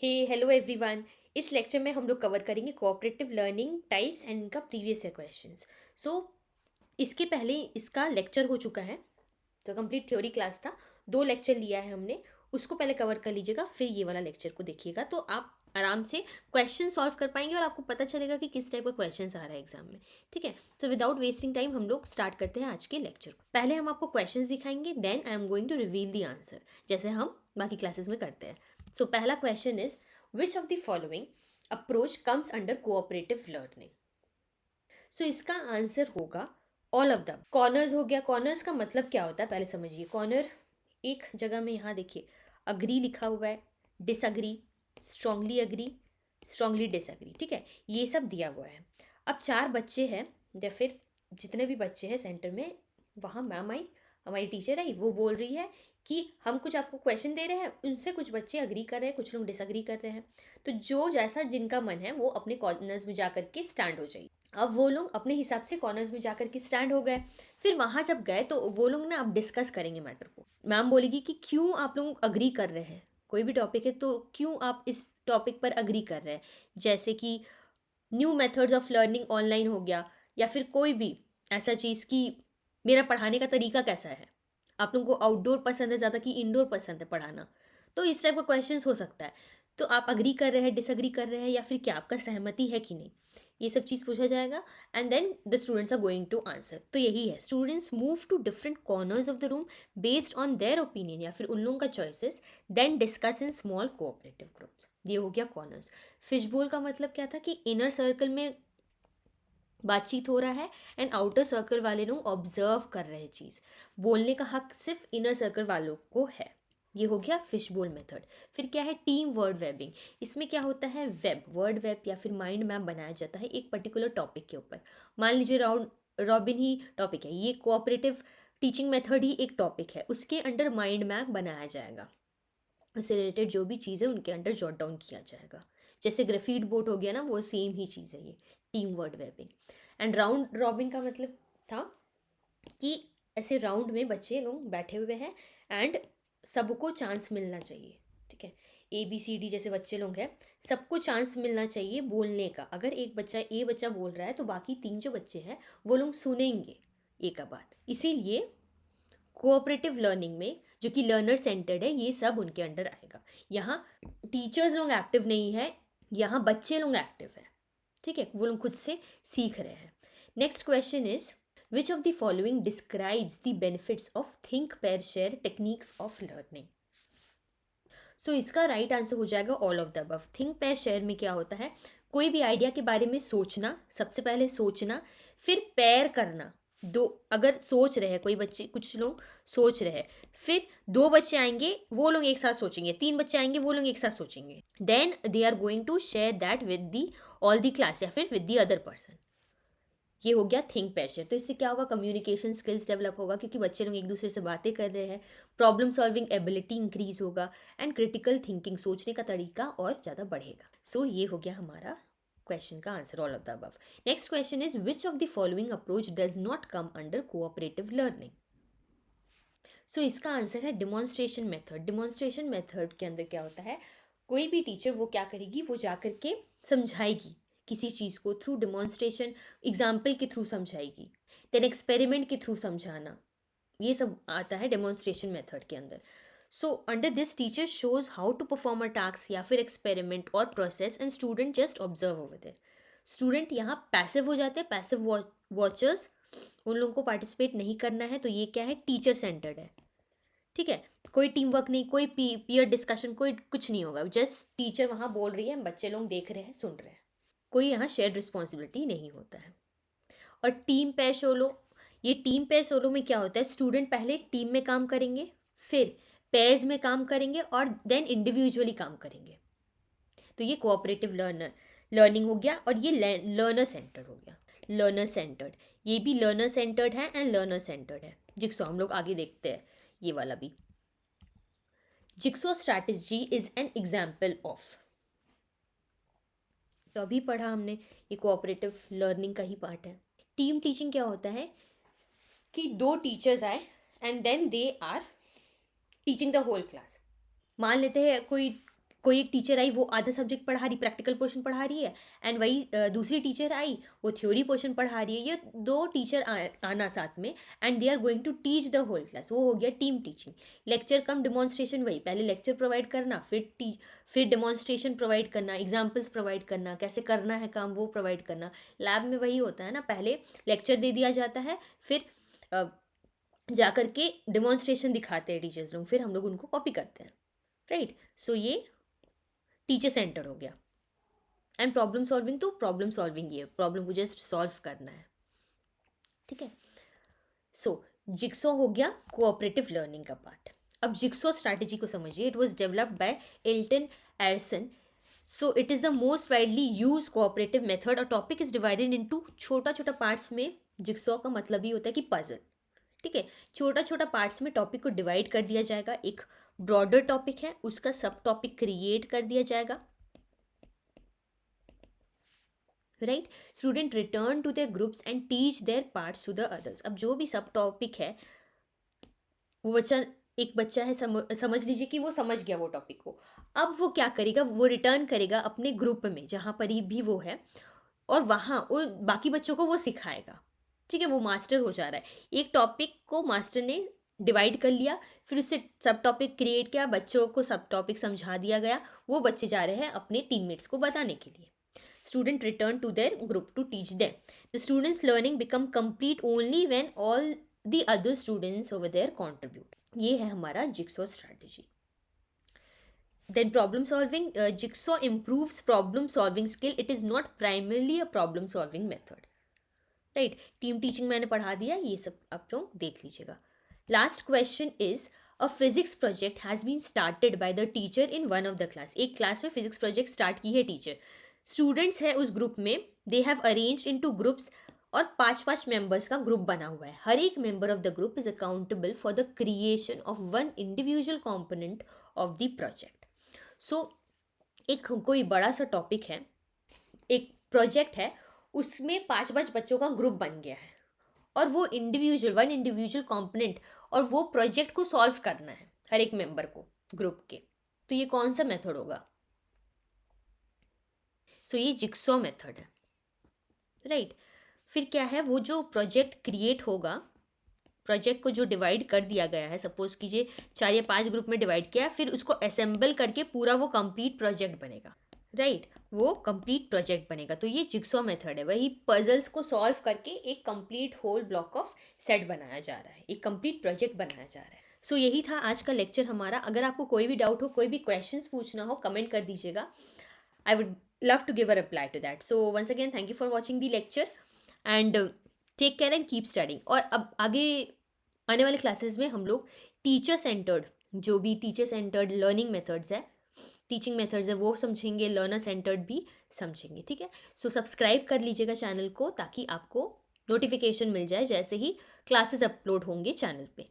हे hello everyone. इस lecture में हम लोग कवर करेंगे कोऑपरेटिव लर्निंग टाइप्स एंड इनका प्रीवियस ईयर क्वेश्चंस। सो इसके पहले इसका लेक्चर हो चुका है, तो कंप्लीट थ्योरी क्लास था। 2 लेक्चर लिया है हमने, उसको पहले कवर कर लीजिएगा, फिर ये वाला लेक्चर को देखिएगा, तो आप आराम से क्वेश्चन सॉल्व कर पाएंगे और आपको पता चलेगा कि किस टाइप का क्वेश्चन आ रहा है एग्जाम में। ठीक है, सो विदाउट वेस्टिंग टाइम हम लोग स्टार्ट करते हैं आज के लेक्चर को। पहले हम आपको क्वेश्चंस दिखाएंगे, then I am going to reveal the answer, जैसे हम बाकी क्लासेस में करते हैं। सो पहला question is, which of the following approach comes under cooperative learning. So इसका आंसर होगा ऑल ऑफ द। कॉर्नर्स हो गया, कॉर्नर्स का मतलब क्या होता है पहले समझिए। कॉर्नर एक जगह में, यहाँ देखिए अग्री लिखा हुआ है, disagree, strongly agree, strongly disagree. ठीक है, ये सब दिया हुआ है। अब 4 बच्चे हैं या फिर जितने भी बच्चे हैं सेंटर में, वहाँ मैम आई, हमारी टीचर आई, वो बोल रही है कि हम कुछ आपको क्वेश्चन दे रहे हैं, उनसे कुछ बच्चे अग्री कर रहे हैं, कुछ लोग डिसअग्री कर रहे हैं। तो जो जैसा जिनका मन है वो अपने कॉर्नर्स में जा करके स्टैंड हो जाइए। अब वो लोग अपने हिसाब से कॉर्नर्स में जाकर के स्टैंड हो गए। फिर वहाँ जब गए तो वो लोग ना अब डिस्कस करेंगे मैटर को। मैम बोलेगी कि क्यों आप लोग अग्री कर रहे हैं, कोई भी टॉपिक है तो क्यों आप इस टॉपिक पर अग्री कर रहे हैं। जैसे कि new methods of learning online हो गया, या फिर कोई भी ऐसा चीज़ कि मेरा पढ़ाने का तरीका कैसा है, आप लोगों को आउटडोर पसंद है ज़्यादा कि इंडोर पसंद है पढ़ाना, तो इस टाइप का क्वेश्चन हो सकता है। तो आप अग्री कर रहे हैं, डिसअग्री कर रहे हैं, या फिर क्या आपका सहमति है कि नहीं, ये सब चीज़ पूछा जाएगा। And then the students are going to answer. तो यही है, students move to different corners of the room based on their opinion, या फिर उन लोगों का choices, then discuss in small cooperative groups. ये हो गया कॉर्नर्स। फिशबोल का मतलब क्या था कि इनर सर्कल में बातचीत हो रहा है एंड आउटर सर्कल वाले लोग ऑब्जर्व कर रहे हैं चीज़। बोलने का हक सिर्फ इनर सर्कल वालों को है। ये हो गया फिशबोल मेथड। फिर क्या है, टीम वर्ड वेबिंग। इसमें क्या होता है, वेब वर्ड वेब या फिर माइंड मैप बनाया जाता है एक पर्टिकुलर टॉपिक के ऊपर। मान लीजिए राउंड रॉबिन ही टॉपिक है, ये कोऑपरेटिव टीचिंग मेथड ही एक टॉपिक है, उसके अंडर माइंड मैप बनाया जाएगा। उससे रिलेटेड जो भी चीज़ है उनके अंडर जॉट डाउन किया जाएगा। जैसे ग्राफीट बोर्ड हो गया ना, वो सेम ही चीज़ है ये, team word webbing. And round robin का मतलब था कि ऐसे राउंड में बच्चे लोग बैठे हुए हैं एंड सबको चांस मिलना चाहिए। ठीक है, ABCD जैसे बच्चे लोग हैं, सबको चांस मिलना चाहिए बोलने का। अगर एक बच्चा बच्चा बोल रहा है तो बाकी 3 जो बच्चे हैं वो लोग सुनेंगे एक बात। इसीलिए कोऑपरेटिव लर्निंग में, जो कि लर्नर सेंटर्ड है, ये सब उनके अंडर आएगा। यहाँ टीचर्स लोग एक्टिव नहीं है, यहाँ बच्चे लोग एक्टिव है। ठीक है, वो लोग खुद से सीख रहे हैं। Next question is, which of the following describes the benefits of think pair share techniques of learning. So इसका राइट आंसर हो जाएगा all of the above. Think pair share में क्या होता है, कोई भी आइडिया के बारे में सोचना, सबसे पहले सोचना, फिर पेयर करना। दो, अगर सोच रहे हैं कोई बच्चे, कुछ लोग सोच रहे हैं, फिर 2 बच्चे आएंगे वो लोग एक साथ सोचेंगे, 3 बच्चे आएंगे वो लोग एक साथ सोचेंगे, then they are going to share that with the all the class या फिर विद दी अदर पर्सन। ये हो गया थिंक पेयर शेयर। तो इससे क्या होगा, कम्युनिकेशन स्किल्स डेवलप होगा, क्योंकि बच्चे लोग एक दूसरे से बातें कर रहे हैं, प्रॉब्लम सॉल्विंग एबिलिटी इंक्रीज होगा, एंड क्रिटिकल थिंकिंग, सोचने का तरीका और ज़्यादा बढ़ेगा। सो ये हो गया हमारा क्वेश्चन का answer, all of the above. Next question is, which of the following approach does not come under cooperative learning. So इसका आंसर है डिमॉन्स्ट्रेशन मेथड। डिमॉन्स्ट्रेशन मेथड के अंदर क्या होता है, कोई भी टीचर वो क्या करेगी, वो जा करके समझाएगी किसी चीज़ को थ्रू डिमॉन्स्ट्रेशन, एग्जाम्पल के थ्रू समझाएगी, देन एक्सपेरिमेंट के थ्रू समझाना, ये सब आता है डेमोन्स्ट्रेशन मेथड के अंदर। So under this teacher shows how to perform a task या फिर एक्सपेरिमेंट और process, and student just observe over there. Student यहाँ पैसिव हो जाते हैं, पैसिव वॉचर्स, उन लोगों को पार्टिसिपेट नहीं करना है, तो ये क्या है, टीचर सेंटर्ड है। ठीक है, कोई टीम वर्क नहीं, कोई पीयर डिस्कशन, कोई कुछ नहीं होगा, जस्ट टीचर वहाँ बोल रही है, बच्चे लोग देख रहे हैं, सुन रहे हैं, कोई यहाँ शेयर्ड रिस्पॉन्सिबिलिटी नहीं होता है। और टीम पेयर सोलो, ये टीम पेयर सोलो में क्या होता है, स्टूडेंट पहले टीम में काम करेंगे, फिर पेयर्स में काम करेंगे, और देन इंडिविजुअली काम करेंगे। तो ये कोऑपरेटिव लर्निंग हो गया, और ये लर्नर सेंटर्ड हो गया। लर्नर सेंटर्ड, ये भी लर्नर सेंटर्ड है एंड लर्नर सेंटर्ड है। जिक्सो हम लोग आगे देखते हैं, ये वाला भी। Jigsaw strategy is an example of, तो अभी पढ़ा हमने, ये कोऑपरेटिव लर्निंग का ही पार्ट है। टीम टीचिंग क्या होता है कि 2 टीचर्स आए and then they are teaching the whole class. मान लेते हैं कोई कोई एक टीचर आई, वो आधा सब्जेक्ट पढ़ा रही, प्रैक्टिकल पोर्शन पढ़ा रही है, एंड वही दूसरी टीचर आई, वो थ्योरी पोर्शन पढ़ा रही है। ये दो टीचर आना साथ में, and they are going to teach the whole class, वो हो गया team teaching. Lecture cum demonstration, वही पहले लेक्चर प्रोवाइड करना, फिर डिमॉन्स्ट्रेशन प्रोवाइड करना, एग्जाम्पल्स प्रोवाइड करना, कैसे करना है काम वो प्रोवाइड करना। लैब में वही होता है ना, पहले लेक्चर दे दिया जाता है, फिर जा करके डिमॉन्स्ट्रेशन दिखाते हैं टीचर्स लोग, फिर हम लोग उनको कॉपी करते हैं, राइट। सो ये टीचर सेंटर हो गया। एंड प्रॉब्लम सॉल्विंग, तो प्रॉब्लम सॉल्विंग ये प्रॉब्लम को जस्ट सॉल्व करना है, ठीक है। सो जिक्सॉ हो गया कोऑपरेटिव लर्निंग का पार्ट। अब जिक्सॉ स्ट्रैटेजी को समझिए। It was developed by Elliot Aronson. So it is the most widely use cooperative method. और टॉपिक इज डिवाइडेड इनटू छोटा छोटा पार्ट्स में। जिक्सॉ का मतलब ही होता है कि पजल, ठीक है। छोटा छोटा पार्ट्स में टॉपिक को डिवाइड कर दिया जाएगा। एक ब्रॉडर टॉपिक है, उसका सब टॉपिक क्रिएट कर दिया जाएगा, right. Student return to their groups and teach their parts to the others. अब जो भी सब टॉपिक है, वो बच्चा, एक बच्चा है, समझ लीजिए कि वो समझ गया वो टॉपिक को। अब वो क्या करेगा, वो रिटर्न करेगा अपने ग्रुप में जहाँ पर भी वो है, और वहाँ वो बाकी बच्चों को वो सिखाएगा, ठीक है। वो मास्टर हो जा रहा है। एक टॉपिक को मास्टर ने डिवाइड कर लिया, फिर उससे सब टॉपिक क्रिएट किया, बच्चों को सब टॉपिक समझा दिया गया, वो बच्चे जा रहे हैं अपने टीममेट्स को बताने के लिए। Student return to their group to teach them. The students' learning become complete only when all the other students over there contribute. ये है हमारा jigsaw strategy. Then problem solving. Jigsaw improves problem solving skill. It is not primarily a problem solving method. Right? Team teaching मैंने पढ़ा दिया, ये सब आप लोग देख लीजिएगा। Last question is, a physics project has been started by the teacher in one of the class. एक क्लास में फिजिक्स प्रोजेक्ट स्टार्ट की है टीचर। स्टूडेंट्स है उस ग्रुप में, they have arranged into groups, और 5-5 मेंबर्स का ग्रुप बना हुआ है। हर एक member of the group is accountable for the creation of one individual component of the project. So एक कोई बड़ा सा टॉपिक है, एक प्रोजेक्ट है, उसमें 5-5 बच्चों का ग्रुप बन गया है, और वो वन इंडिविजुअल कॉम्पोनेंट, और वो प्रोजेक्ट को सॉल्व करना है हर एक मेंबर को ग्रुप के। तो ये कौन सा मेथड होगा? सो ये जिक्सॉ मेथड है, राइट। फिर क्या है, वो जो प्रोजेक्ट क्रिएट होगा, प्रोजेक्ट को जो डिवाइड कर दिया गया है, सपोज कीजिए 4 या 5 ग्रुप में डिवाइड किया, फिर उसको असेंबल करके पूरा वो कंप्लीट प्रोजेक्ट बनेगा, राइट। वो कंप्लीट प्रोजेक्ट बनेगा। तो ये जिक्सॉ मेथड है, वही पजल्स को सॉल्व करके एक complete whole block of set बनाया जा रहा है, एक कंप्लीट प्रोजेक्ट बनाया जा रहा है। सो यही था आज का लेक्चर हमारा। अगर आपको कोई भी डाउट हो, कोई भी क्वेश्चंस पूछना हो, कमेंट कर दीजिएगा। I would love to give a reply to that. So once again, thank you for watching the lecture, and take care and keep studying. और अब आगे आने वाले क्लासेस में हम लोग टीचर सेंटर्ड, जो भी टीचर सेंटर्ड लर्निंग मेथड्स है, टीचिंग मेथड्स है, वो समझेंगे, लर्नर सेंटर्ड भी समझेंगे, ठीक है। सो सब्सक्राइब कर लीजिएगा चैनल को, ताकि आपको नोटिफिकेशन मिल जाए जैसे ही क्लासेस अपलोड होंगे चैनल पे।